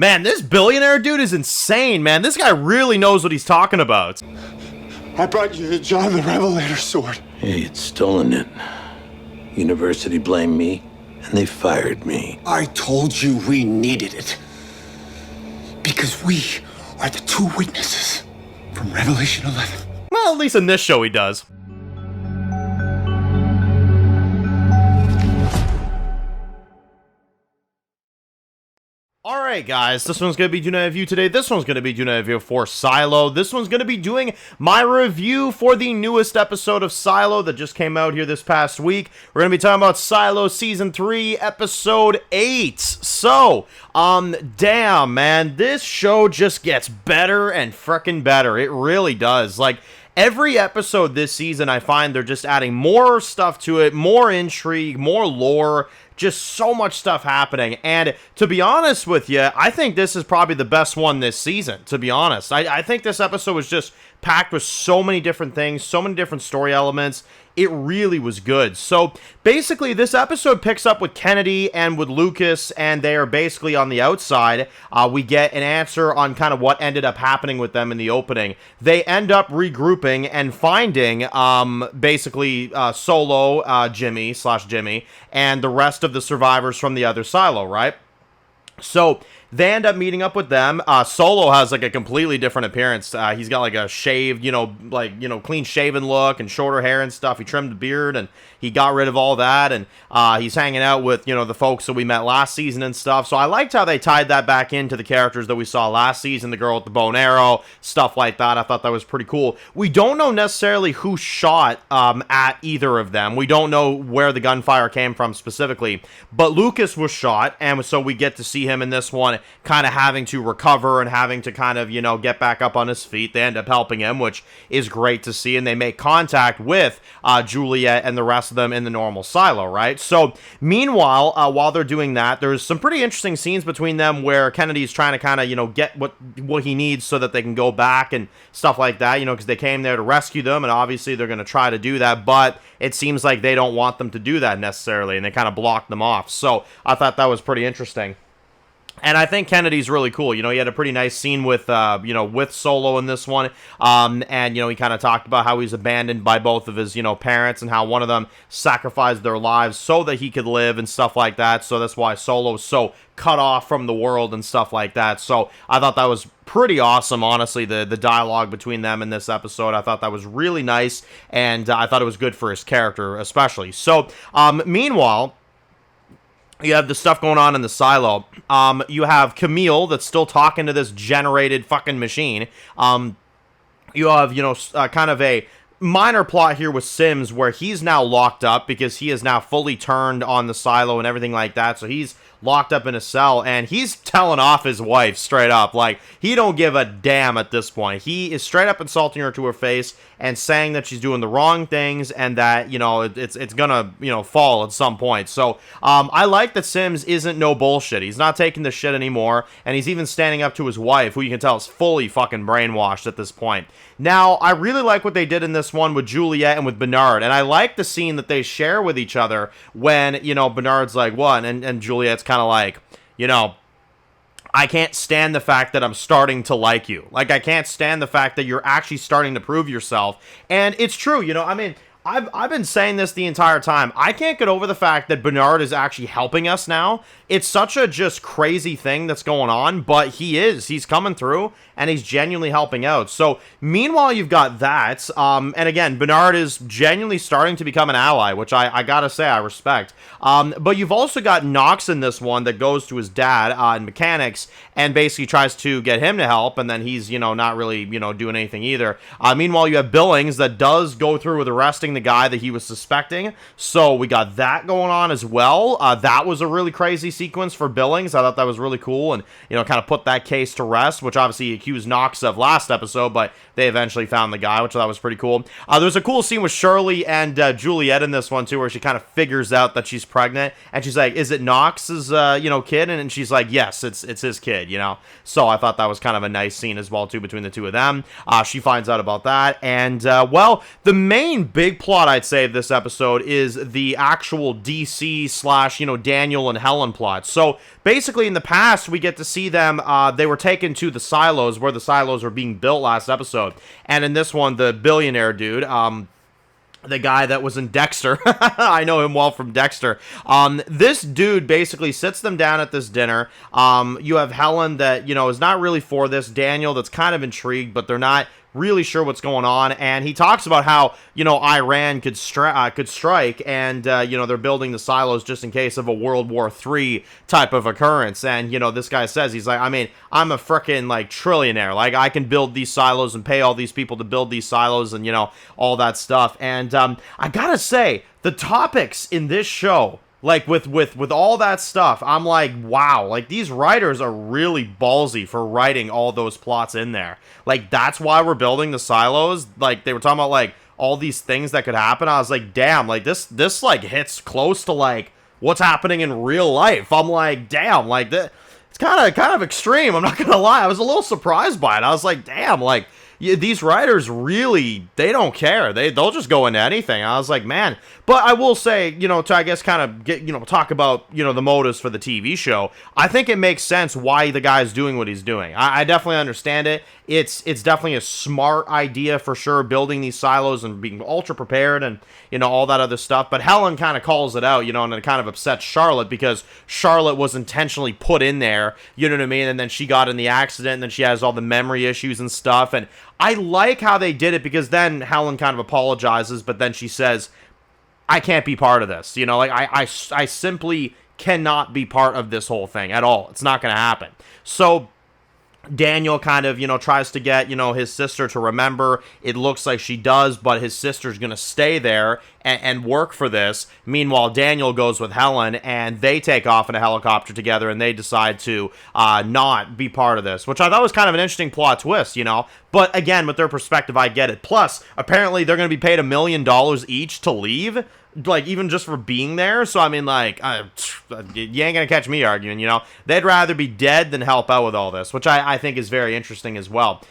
Man, this billionaire dude is insane, man. This guy really knows what he's talking about. I brought you the John the Revelator sword. Hey, you'd stolen it. University blamed me, and they fired me. I told you we needed it. Because we are the two witnesses from Revelation 11. Well, at least in this show he does. Alright guys, this one's going to be doing a review today. This one's going to be doing a review for Silo. This one's going to be doing my review for the newest episode of Silo that just came out here this past week. We're going to be talking about Silo Season 3, Episode 8. So, damn, man, this show just gets better and frickin' better. It really does. Like, every episode this season, I find they're just adding more stuff to it, more intrigue, more lore, just so much stuff happening. And to be honest with you, I think this is probably the best one this season, to be honest. I think this episode was just packed with so many different things, so many different story elements. It really was good. So basically, this episode picks up with Kennedy and with Lucas, and they are basically on the outside. We get an answer on kind of what ended up happening with them in the opening. They end up regrouping and finding basically Solo, Jimmy, and the rest of the survivors from the other silo, right? So they end up meeting up with them. Solo has like a completely different appearance. He's got like a shaved, clean shaven look and shorter hair and stuff. He trimmed the beard and he got rid of all that. And he's hanging out with, the folks that we met last season and stuff. So I liked how they tied that back into the characters that we saw last season. The girl with the bow and arrow, stuff like that. I thought that was pretty cool. We don't know necessarily who shot at either of them. We don't know where the gunfire came from specifically. But Lucas was shot, and so we get to see him in this one kind of having to recover and having to kind of, get back up on his feet. They end up helping him, which is great to see, and they make contact with Juliet and the rest of them in the normal silo, right? So, meanwhile, while they're doing that, there's some pretty interesting scenes between them where Kennedy's trying to kind of, get what he needs so that they can go back and stuff like that, because they came there to rescue them, and obviously they're going to try to do that, but it seems like they don't want them to do that necessarily, and they kind of block them off. So, I thought that was pretty interesting. And I think Kennedy's really cool. He had a pretty nice scene with, with Solo in this one. And, he kind of talked about how he's abandoned by both of his, parents and how one of them sacrificed their lives so that he could live and stuff like that. So that's why Solo's so cut off from the world and stuff like that. So I thought that was pretty awesome, honestly, the dialogue between them in this episode. I thought that was really nice, and I thought it was good for his character, especially. So, meanwhile, you have the stuff going on in the silo. You have Camille that's still talking to this generated fucking machine. You have, kind of a minor plot here with Sims where he's now locked up because he is now fully turned on the silo and everything like that. So he's locked up in a cell, and he's telling off his wife straight up. Like, he don't give a damn at this point. He is straight up insulting her to her face and saying that she's doing the wrong things and that, it's gonna, fall at some point. So, I like that Sims isn't no bullshit. He's not taking the shit anymore, and he's even standing up to his wife, who you can tell is fully fucking brainwashed at this point. Now, I really like what they did in this one with Juliet and with Bernard, and I like the scene that they share with each other when, Bernard's like, what? And Juliet's kind of like, I can't stand the fact that I'm starting to like you. Like, I can't stand the fact that you're actually starting to prove yourself. And it's true, I've been saying this the entire time. I can't get over the fact that Bernard is actually helping us now. It's such a just crazy thing that's going on, but he's coming through, and he's genuinely helping out. So, meanwhile, you've got that, and again, Bernard is genuinely starting to become an ally, which I gotta say I respect. But you've also got Knox in this one that goes to his dad in mechanics, and basically tries to get him to help, and then he's, not really, doing anything either. Meanwhile, you have Billings that does go through with arresting the guy that he was suspecting, so we got that going on as well. That was a really crazy sequence for Billings. I thought that was really cool, and kind of put that case to rest, which obviously he accused Knox of last episode, but they eventually found the guy, which I thought was pretty cool. There's a cool scene with Shirley and Juliet in this one too, where she kind of figures out that she's pregnant, and she's like, "Is it Knox's kid?" And she's like, "Yes, it's his kid." So I thought that was kind of a nice scene as well too between the two of them. She finds out about that, and well, the main big plot, I'd say, of this episode is the actual DC slash, Daniel and Helen plot. So basically, in the past, we get to see them, they were taken to the silos where the silos were being built last episode. And in this one, the billionaire dude, the guy that was in Dexter, I know him well from Dexter. This dude basically sits them down at this dinner. You have Helen that, is not really for this. Daniel that's kind of intrigued, but they're not really sure what's going on, and he talks about how, Iran could strike, and, they're building the silos just in case of a World War III type of occurrence, and, this guy says, he's like, I mean, I'm a frickin', trillionaire, I can build these silos and pay all these people to build these silos, and, all that stuff, and, I gotta say, the topics in this show, with all that stuff, I'm like, wow, these writers are really ballsy for writing all those plots in there. That's why we're building the silos. They were talking about, all these things that could happen. I was like, damn, this hits close to, what's happening in real life. I'm like, damn, it's kind of extreme. I'm not gonna lie. I was a little surprised by it. I was like, damn, these writers really, they don't care. They'll just go into anything. I was like, man. But I will say, to, I guess, kind of get, talk about, the motives for the TV show. I think it makes sense why the guy's doing what he's doing. I definitely understand it. It's definitely a smart idea for sure, building these silos and being ultra prepared and, all that other stuff. But Helen kind of calls it out, and it kind of upsets Charlotte because Charlotte was intentionally put in there, you know what I mean? And then she got in the accident, and then she has all the memory issues and stuff. And I like how they did it because then Helen kind of apologizes, but then she says, I can't be part of this. I simply cannot be part of this whole thing at all. It's not going to happen. So Daniel kind of, tries to get, his sister to remember. It looks like she does, but his sister's going to stay there and work for this. Meanwhile, Daniel goes with Helen, and they take off in a helicopter together, and they decide to not be part of this, which I thought was kind of an interesting plot twist, But again, with their perspective, I get it. Plus, apparently, they're going to be paid $1 million each to leave. Even just for being there. So, I mean, you ain't gonna catch me arguing, They'd rather be dead than help out with all this, which I think is very interesting as well.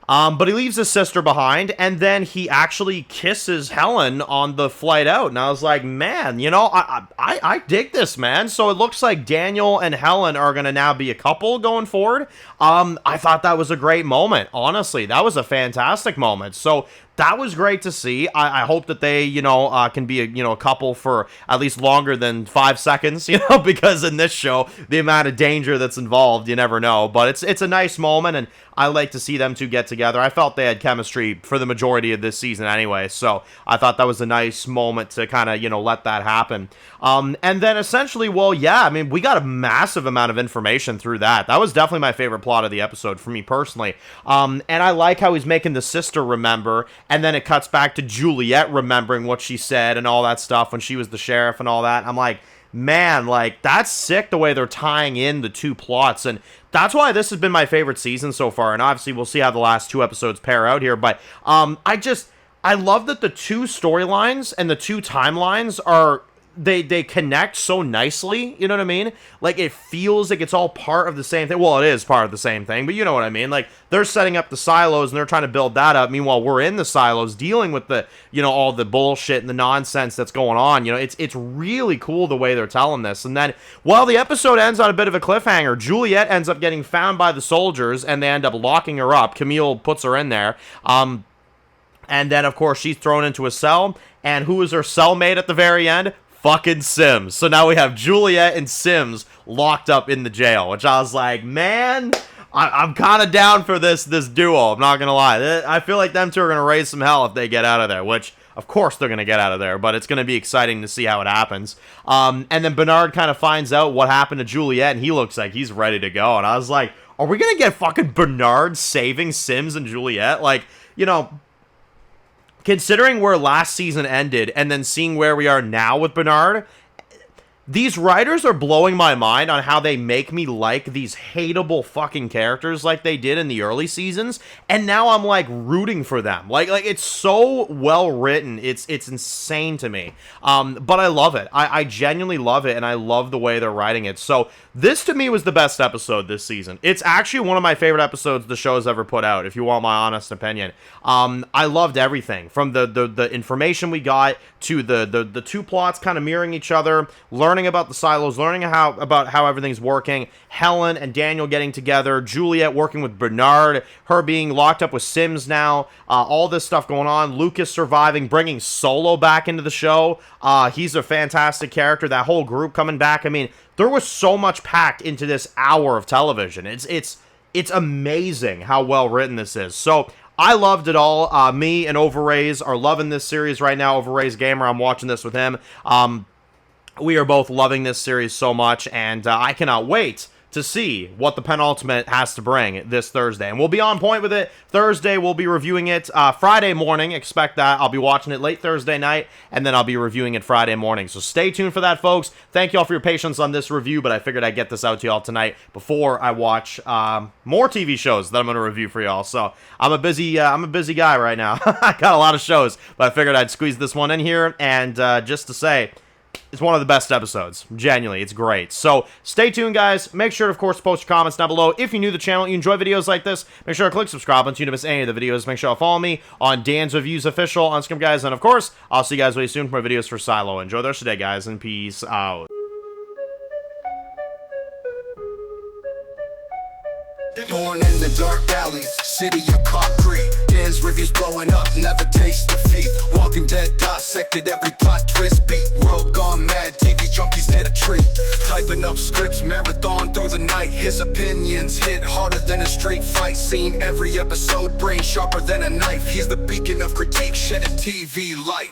But he leaves his sister behind, and then he actually kisses Helen on the flight out. And I was like, man, I dig this, man. So it looks like Daniel and Helen are going to now be a couple going forward. I thought that was a great moment. Honestly, that was a fantastic moment. So that was great to see. I hope that they, can be a couple for at least longer than 5 seconds, because in this show, the amount of danger that's involved, you never know. But it's a nice moment, and I like to see them two get together. I felt they had chemistry for the majority of this season anyway, so I thought that was a nice moment to kind of, let that happen. And then essentially, we got a massive amount of information through that. That was definitely my favorite plot of the episode for me personally. And I like how he's making the sister remember, and then it cuts back to Juliet remembering what she said and all that stuff when she was the sheriff and all that. I'm like, man, that's sick the way they're tying in the two plots, and that's why this has been my favorite season so far, and obviously we'll see how the last 2 episodes pair out here, but I love that the two storylines and the two timelines are, they connect so nicely, you know what I mean? It feels like it's all part of the same thing. Well, it is part of the same thing, but you know what I mean? They're setting up the silos, and they're trying to build that up. Meanwhile, we're in the silos dealing with the, all the bullshit and the nonsense that's going on. It's really cool the way they're telling this. And then, while the episode ends on a bit of a cliffhanger, Juliet ends up getting found by the soldiers, and they end up locking her up. Camille puts her in there. And then, of course, she's thrown into a cell. And who is her cellmate at the very end? Fucking Sims. So now we have Juliet and Sims locked up in the jail, which I was like, man, I'm kind of down for this duo. I'm not going to lie. I feel like them two are going to raise some hell if they get out of there, which, of course, they're going to get out of there, but it's going to be exciting to see how it happens. And then Bernard kind of finds out what happened to Juliet, and he looks like he's ready to go. And I was like, are we going to get fucking Bernard saving Sims and Juliet? Considering where last season ended and then seeing where we are now with Bernard, these writers are blowing my mind on how they make me like these hateable fucking characters like they did in the early seasons, and now I'm like rooting for them. Like it's so well written. It's insane to me. But I love it. I genuinely love it, and I love the way they're writing it. So this to me was the best episode this season. It's actually one of my favorite episodes the show has ever put out, if you want my honest opinion. I loved everything from the information we got to the two plots kind of mirroring each other, learning about the silos, learning about how everything's working, Helen and Daniel getting together, Juliet working with Bernard, her being locked up with Sims now, all this stuff going on, Lucas surviving, bringing Solo back into the show. He's a fantastic character, that whole group coming back. I mean, there was so much packed into this hour of television. It's amazing how well written this is. So I loved it all. Me and Overrays are loving this series right now. Overrays Gamer, I'm watching this with him. We are both loving this series so much, and I cannot wait to see what the penultimate has to bring this Thursday. And we'll be on point with it. Thursday, we'll be reviewing it Friday morning. Expect that. I'll be watching it late Thursday night, and then I'll be reviewing it Friday morning. So stay tuned for that, folks. Thank y'all for your patience on this review, but I figured I'd get this out to y'all tonight before I watch more TV shows that I'm going to review for y'all. So I'm a busy guy right now. I got a lot of shows, but I figured I'd squeeze this one in here, and just to say, it's one of the best episodes. Genuinely, it's great. So, stay tuned, guys. Make sure, of course, to post your comments down below. If you're new to the channel, you enjoy videos like this, make sure to click subscribe so you don't miss any of the videos. Make sure to follow me on Dan's Reviews Official on Instagram, guys. And, of course, I'll see you guys really soon for my videos for Silo. Enjoy the rest of the day, guys, and peace out. Born in the dark alleys, city of concrete. Dan's reviews blowing up, never taste defeat. Walking Dead dissected every plot twist. Beat world gone mad, TV junkies hit a treat. Typing up scripts, marathon through the night. His opinions hit harder than a straight fight scene. Every episode, brain sharper than a knife. He's the beacon of critique, shedding TV light.